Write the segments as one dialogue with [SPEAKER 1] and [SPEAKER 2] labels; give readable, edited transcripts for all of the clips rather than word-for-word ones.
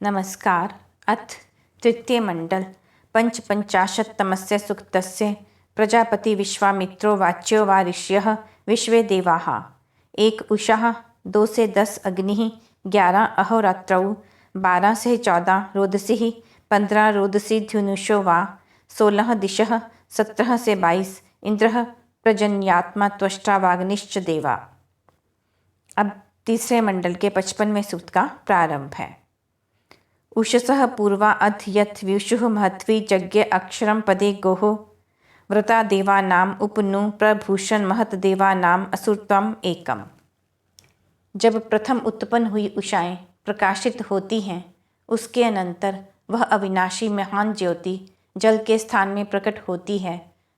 [SPEAKER 1] नमस्कार। अथ तृतीय मंडल पंचपञ्चाशत्तमस्य सूक्तस्य प्रजापति विश्वामित्रो वाच्यो वा ऋष्यः विश्वे देवाः। 1 उषः, 2 से 10 अग्निः, 11 अहोरात्रौ, 12 से 14 रोदसीः, 15 रोदसी ध्युनुषो वा, 16 दिशः, 17 से 22 इंद्रः प्रजन्यात्मा त्वष्टा वाग्निश्च देवा। अब तीसरे मंडल के 55वें सूक्त का प्रारंभ है। उषसः पूर्वा अध यथ व्युषुः महत्वी यज्ञ अक्षरम पदे गोः व्रता देवानाम उपनु प्रभूषण महत देवानाम असुरत्वम एकम। जब प्रथम उत्पन्न हुई उषाएं प्रकाशित होती हैं, उसके अनंतर वह अविनाशी महान ज्योति जल के स्थान में प्रकट होती है।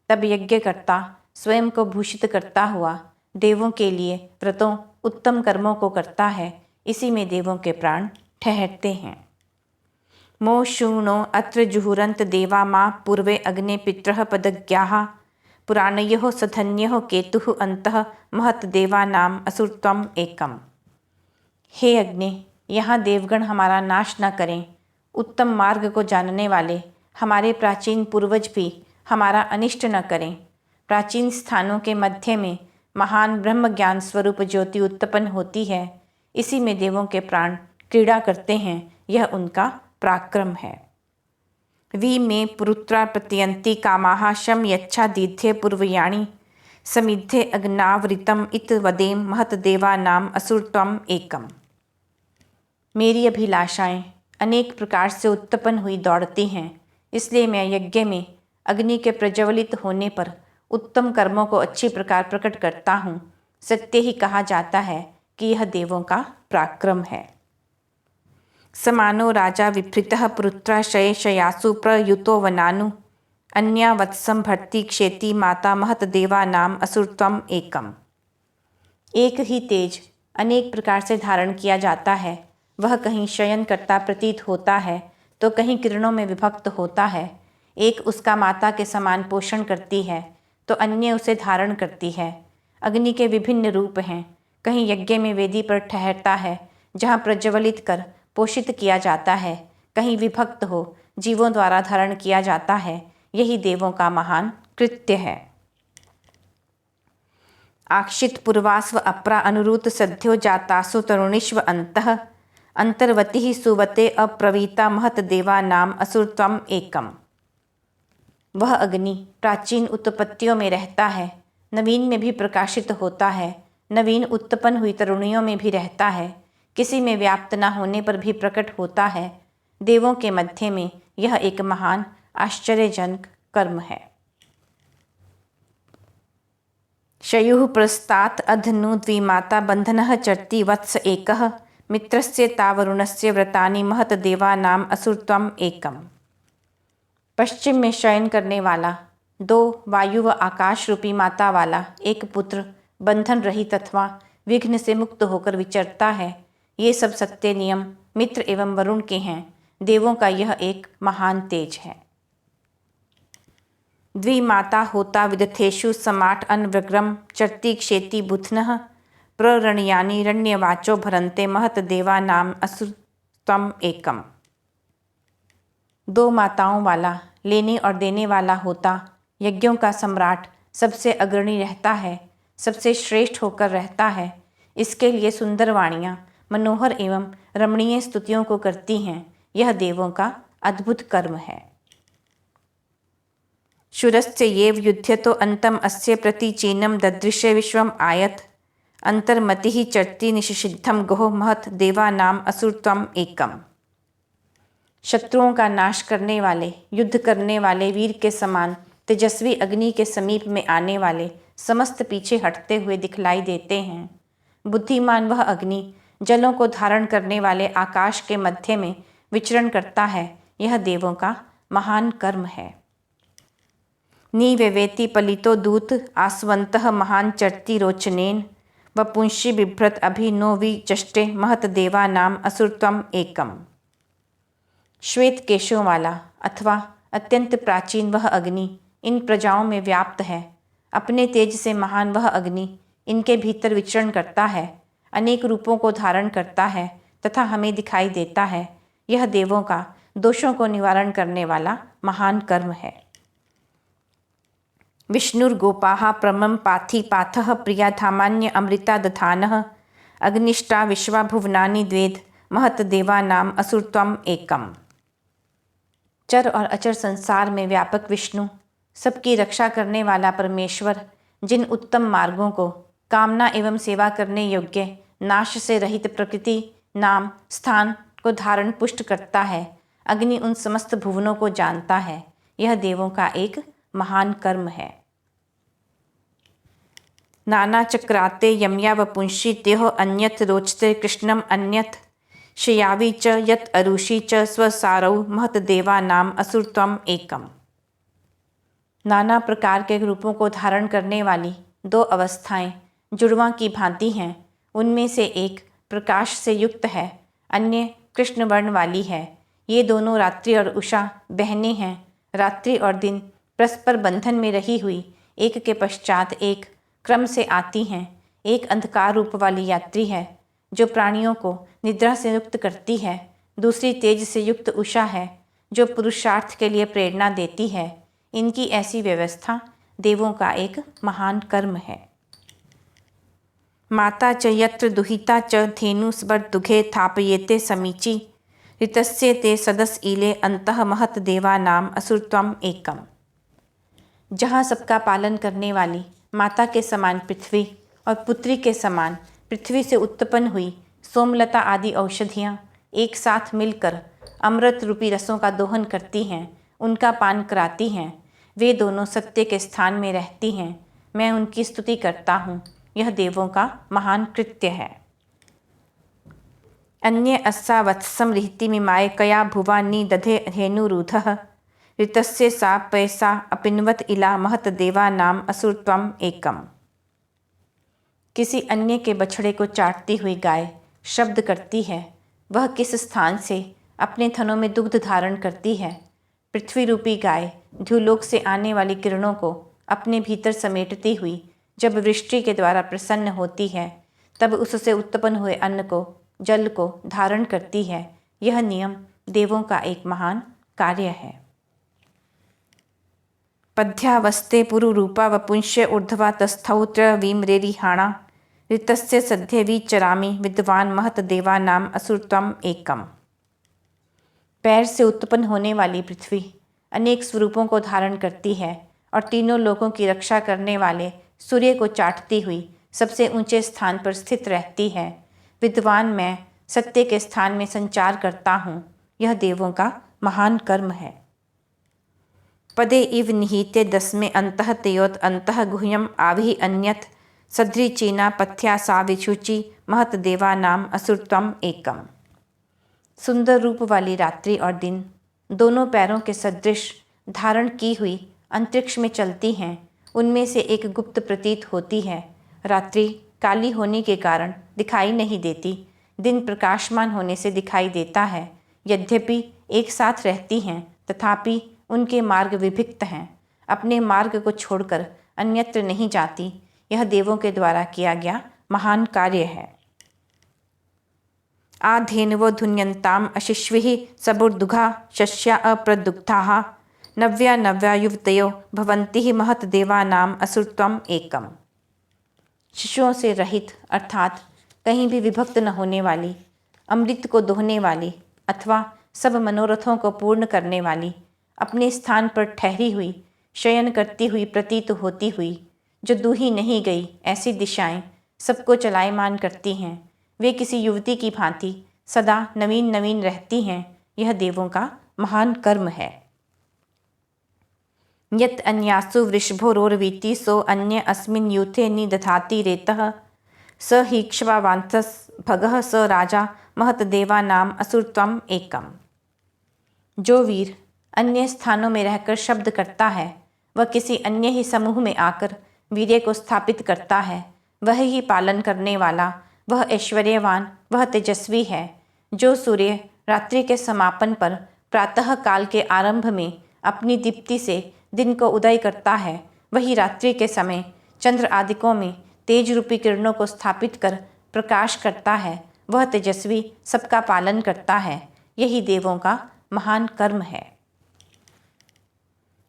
[SPEAKER 1] तब यज्ञकर्ता स्वयं को भूषित करता हुआ देवों के लिए व्रतों उत्तम कर्मों को करता है। इसी में देवों के प्राण ठहरते हैं। मो शूनो अत्र जुहुरन्त देवा मा पूर्वे अग्ने पितरः पदज्ञाः पुराणयोः सधन्योः केतुः अन्तः महत देवानाम असुरत्वम एकम। हे अग्नि, यहाँ देवगण हमारा नाश न करें। उत्तम मार्ग को जानने वाले हमारे प्राचीन पूर्वज भी हमारा अनिष्ट न करें। प्राचीन स्थानों के मध्य में महान ब्रह्म ज्ञान स्वरूप ज्योति उत्पन्न होती है। इसी में देवों के प्राण क्रीड़ा करते हैं। यह उनका पराक्रम है। वी मे पुरुत्रा प्रत्यंती कामाः शम यच्छा दीध्ये पूर्वयाणी समिद्धे अग्नावृतम इत वदेम महत देवानाम असुरत्वम एकम। मेरी अभिलाषाएं अनेक प्रकार से उत्पन्न हुई दौड़ती हैं, इसलिए मैं यज्ञ में अग्नि के प्रज्वलित होने पर उत्तम कर्मों को अच्छी प्रकार प्रकट करता हूँ। सत्य ही कहा जाता है कि यह देवों का पराक्रम है। समानो राजा विभृतः पुरुत्राशये शयासु प्रयुतो वनानु अन्या वत्सम भर्ती क्षेति माता महत देवानाम असुरत्वम एकम। एक ही तेज अनेक प्रकार से धारण किया जाता है। वह कहीं शयन करता प्रतीत होता है तो कहीं किरणों में विभक्त होता है। एक उसका माता के समान पोषण करती है तो अन्य उसे धारण करती है। अग्नि के विभिन्न रूप हैं। कहीं यज्ञ में वेदी पर ठहरता है जहाँ प्रज्वलित कर पोषित किया जाता है, कहीं विभक्त हो जीवों द्वारा धारण किया जाता है। यही देवों का महान कृत्य है। आक्षित पूर्वास्व अप्रा अनुरूत सद्यो जातासु तरुणीष्व अंतः अंतर्वती सुवते अप्रवीता महत देवा नाम असुरत्वम एकम। वह अग्नि प्राचीन उत्पत्तियों में रहता है, नवीन में भी प्रकाशित होता है, नवीन उत्पन्न हुई तरुणियों में भी रहता है, किसी में व्याप्त न होने पर भी प्रकट होता है। देवों के मध्य में यह एक महान आश्चर्यजनक कर्म है। शयुः प्रस्तात् अधनु द्विमाता बंधनः चरति वत्स एकः मित्रस्य तावरुणस्य व्रतानि महत देवानाम असुरत्वम एकम। पश्चिम में शयन करने वाला 2 वायु व आकाश रूपी माता वाला एक पुत्र बंधन रहित अथवा विघ्न से मुक्त होकर विचरता है। ये सब सत्य नियम मित्र एवं वरुण के हैं। देवों का यह एक महान तेज है। द्विमाता होता विदथेषु समाट अनव्रग्रम चरति क्षेति बुध्नः प्ररणयानि रण्यवाचो भरन्ते महत देवा नाम असुरत्वम एकम। 2 माताओं वाला लेने और देने वाला होता यज्ञों का सम्राट सबसे अग्रणी रहता है, सबसे श्रेष्ठ होकर रहता है। इसके लिए सुंदर वाणियाँ मनोहर एवं रमणीय स्तुतियों को करती हैं। यह देवों का अद्भुत कर्म है। शूरस्य येव युध्यतो अंतम अस्य प्रतिचीनम ददृश्य विश्वम आयत अंतर्मति चरति निषिद्धम गोह महत देवानाम असुरत्वम एकम। शत्रुओं का नाश करने वाले, युद्ध करने वाले वीर के समान तेजस्वी अग्नि के समीप में आने वाले समस्त पीछे हटते हुए दिखलाई देते हैं। बुद्धिमान वह अग्नि जलों को धारण करने वाले आकाश के मध्य में विचरण करता है। यह देवों का महान कर्म है। निवेवेति पलितो दूत आस्वंतः महान चरति रोचनेन वपुंषि बिभ्रत अभि नो विचष्टे महत देवा नाम असुरत्वम एकम। श्वेत केशों वाला अथवा अत्यंत प्राचीन वह अग्नि इन प्रजाओं में व्याप्त है। अपने तेज से महान वह अग्नि इनके भीतर विचरण करता है, अनेक रूपों को धारण करता है तथा हमें दिखाई देता है। यह देवों का दोषों को निवारण करने वाला महान कर्म है। विष्णुर्गोपाः प्रमं पाथि पाथः प्रिया धामान्य अमृता दधानः अग्निष्टा विश्वा भुवनानि द्वेद महत देवानाम असुरत्वम एकम। चर और अचर संसार में व्यापक विष्णु, सबकी रक्षा करने वाला परमेश्वर, जिन उत्तम मार्गों को कामना एवं सेवा करने योग्य नाश से रहित प्रकृति नाम स्थान को धारण पुष्ट करता है, अग्नि उन समस्त भुवनों को जानता है, यह देवों का एक महान कर्म है। नाना चक्राते यम्या वपुंषि त्योः अन्यत् रोचते कृष्णम अन्यत् शयावी च यत् अरुषि च स्वसारौ महत देवानाम असुरत्वम एकम। नाना प्रकार के रूपों को धारण करने वाली दो अवस्थाएं जुड़वा की भांति हैं। उनमें से एक प्रकाश से युक्त है, अन्य कृष्ण वर्ण वाली है। ये दोनों रात्रि और उषा बहनें हैं। रात्रि और दिन परस्पर बंधन में रही हुई एक के पश्चात एक क्रम से आती हैं। एक अंधकार रूप वाली यात्री है जो प्राणियों को निद्रा से मुक्त करती है। दूसरी तेज से युक्त उषा है जो पुरुषार्थ के लिए प्रेरणा देती है। इनकी ऐसी व्यवस्था देवों का एक महान कर्म है। माता च यत्र दुहिता च धेनुस्वर्दुघे थापयेते समीची ऋतस्य ते सदस ईले अंतः महत देवानाम असुरत्वम एकम। जहाँ सबका पालन करने वाली माता के समान पृथ्वी और पुत्री के समान पृथ्वी से उत्पन्न हुई सोमलता आदि औषधियाँ एक साथ मिलकर अमृत रूपी रसों का दोहन करती हैं, उनका पान कराती हैं। वे दोनों सत्य के स्थान में रहती हैं। मैं उनकी स्तुति करता हूँ। यह देवों का महान कृत्य है। अन्य अस्सा वत्सम रिहति मिमाय कया भुवा नि दधे धेनुरूधः ऋतस्य सा पैसा अपिन्वत इला महत देवा नाम असुरत्वम एकम। किसी अन्य के बछड़े को चाटती हुई गाय शब्द करती है। वह किस स्थान से अपने थनों में दुग्ध धारण करती है। पृथ्वी रूपी गाय ध्युलोक से आने वाली किरणों को अपने भीतर समेटती हुई जब वृष्टि के द्वारा प्रसन्न होती है, तब उससे उत्पन्न हुए अन्न को जल को धारण करती है। यह नियम देवों का एक महान कार्य है। पद्यावस्ते पुरुरूपा वपुंस्य ऊर्ध्वा तस्थौ त्रयवीम्रेरिहाणा ऋतस्य सध्ये विचरामि विद्वान महत देवानाम असुरत्वम एकम। पैर से उत्पन्न होने वाली पृथ्वी अनेक स्वरूपों को धारण करती है और तीनों लोकों की रक्षा करने वाले सूर्य को चाटती हुई सबसे ऊंचे स्थान पर स्थित रहती है। विद्वान मैं सत्य के स्थान में संचार करता हूँ। यह देवों का महान कर्म है। पदे इव निहिते दस्मे अंतः तयोत अंतः गुह्यम आभि अन्यत सद्री चीना पथ्या सा विशुचि महत देवा नाम असुरत्वम एकम। सुंदर रूप वाली रात्रि और दिन दोनों पैरों के सदृश धारण की हुई अंतरिक्ष में चलती हैं। उनमें से एक गुप्त प्रतीत होती है। रात्रि काली होने के कारण दिखाई नहीं देती, दिन प्रकाशमान होने से दिखाई देता है। यद्यपि एक साथ रहती हैं, तथापि उनके मार्ग विभिक्त हैं। अपने मार्ग को छोड़कर अन्यत्र नहीं जाती। यह देवों के द्वारा किया गया महान कार्य है। आधेनवो धुन्यन्ताम अशिश्विः सबुर्दुघा शस्या अप्रदुग्धाः नव्या नव्या युवतयो भवन्ति महत देवानाम असुरत्वम एकम। शिशुओं से रहित अर्थात कहीं भी विभक्त न होने वाली, अमृत को दोहने वाली अथवा सब मनोरथों को पूर्ण करने वाली, अपने स्थान पर ठहरी हुई, शयन करती हुई प्रतीत होती हुई, जो दूही नहीं गई ऐसी दिशाएं सबको चलायमान करती हैं। वे किसी युवती की भांति सदा नवीन नवीन रहती हैं। यह देवों का महान कर्म है। यत् अन्यासु वृषभोरोर्वीति सो अन्य अस्मिन् यूथे निदधाति रेतः स हीक्ष्वावांसस् भगः स राजा महत देवानाम असुरत्वम एकम। जो वीर अन्य स्थानों में रहकर शब्द करता है, वह किसी अन्य ही समूह में आकर वीर्य को स्थापित करता है। वह ही पालन करने वाला, वह ऐश्वर्यवान, वह तेजस्वी है। जो सूर्य रात्रि के समापन पर प्रातः काल के आरंभ में अपनी दीप्ति से दिन को उदय करता है, वही रात्रि के समय चंद्र आदिकों में तेज रूपी किरणों को स्थापित कर प्रकाश करता है। वह तेजस्वी सबका पालन करता है। यही देवों का महान कर्म है।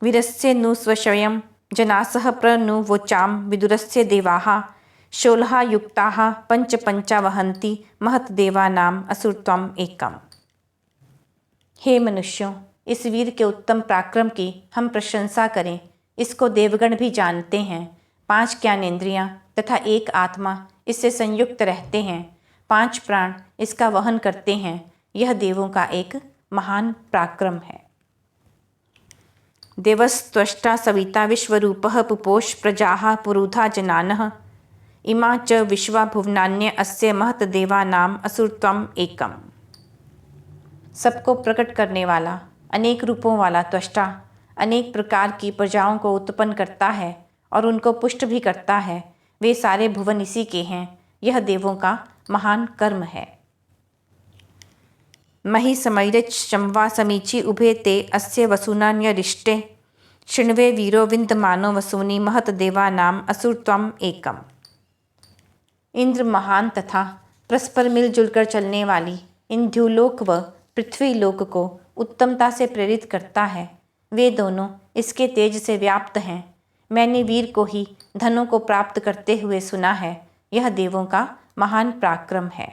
[SPEAKER 1] वीरस्य नु स्वयं जनासः प्रनु वोचाम विदुरस्य देवाः शोलहा युक्ताः पंच पंचा वहन्ति महत देवानाम असुरत्वम एकम। हे मनुष्यों, इस वीर के उत्तम पराक्रम की हम प्रशंसा करें। इसको देवगण भी जानते हैं। 5 ज्ञानेंद्रियां तथा एक आत्मा इससे संयुक्त रहते हैं। 5 प्राण इसका वहन करते हैं। यह देवों का एक महान पराक्रम है। देवस्त्वष्टा सविता विश्वरूपः पुपोष प्रजाः पुरुधा जनानः इमा च विश्वा भुवनान्य अस्य महत देवानाम असुरत्वम एकम। सबको प्रकट करने वाला, अनेक रूपों वाला त्वष्टा अनेक प्रकार की प्रजाओं को उत्पन्न करता है और उनको पुष्ट भी करता है। वे सारे भुवन इसी के हैं। यह देवों का महान कर्म है। मही समैरच शम्वा समीची उभे ते अस्य वसूनान्यरिष्टे शृण्वे वीरो विन्दमानो वसूनि महत देवानाम असुरत्वम एकम। इंद्र महान तथा परस्पर मिलजुल कर चलने वाली इन द्युलोक व पृथ्वी लोक को उत्तमता से प्रेरित करता है। वे दोनों इसके तेज से व्याप्त हैं। मैंने वीर को ही धनों को प्राप्त करते हुए सुना है। यह देवों का महान पराक्रम है।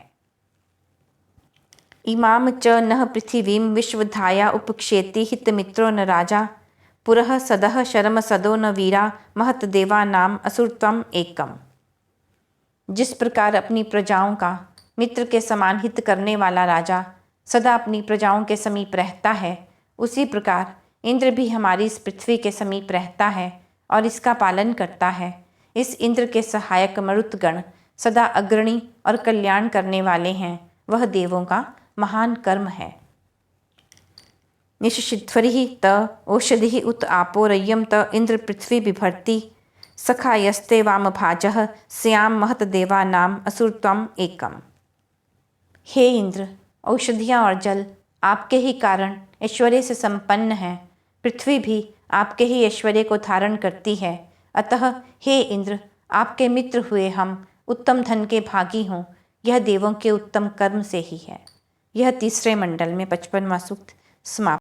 [SPEAKER 1] इमाम च नः पृथिवीं विश्वधाया उपक्षेति हितमित्रो न राजा पुरः सदः शर्म सदो न वीरा महत देवानाम असुरत्वम एकम। जिस प्रकार अपनी प्रजाओं का मित्र के समान हित करने वाला राजा सदा अपनी प्रजाओं के समीप रहता है, उसी प्रकार इंद्र भी हमारी इस पृथ्वी के समीप रहता है और इसका पालन करता है। इस इंद्र के सहायक मरुतगण सदा अग्रणी और कल्याण करने वाले हैं। वह देवों का महान कर्म है। निशिध्वरिः त ओषधिः उत आपो रय्यं त इंद्र पृथ्वी बिभर्ति सखायस्ते वामभाजः स्याम महत देवानाम असुरत्वम एकम। हे इंद्र, औषधियाँ और जल आपके ही कारण ऐश्वर्य से संपन्न है। पृथ्वी भी आपके ही ऐश्वर्य को धारण करती है। अतः हे इंद्र, आपके मित्र हुए हम उत्तम धन के भागी हों, यह देवों के उत्तम कर्म से ही है। यह तीसरे मंडल में 55वां सूक्त समाप्त।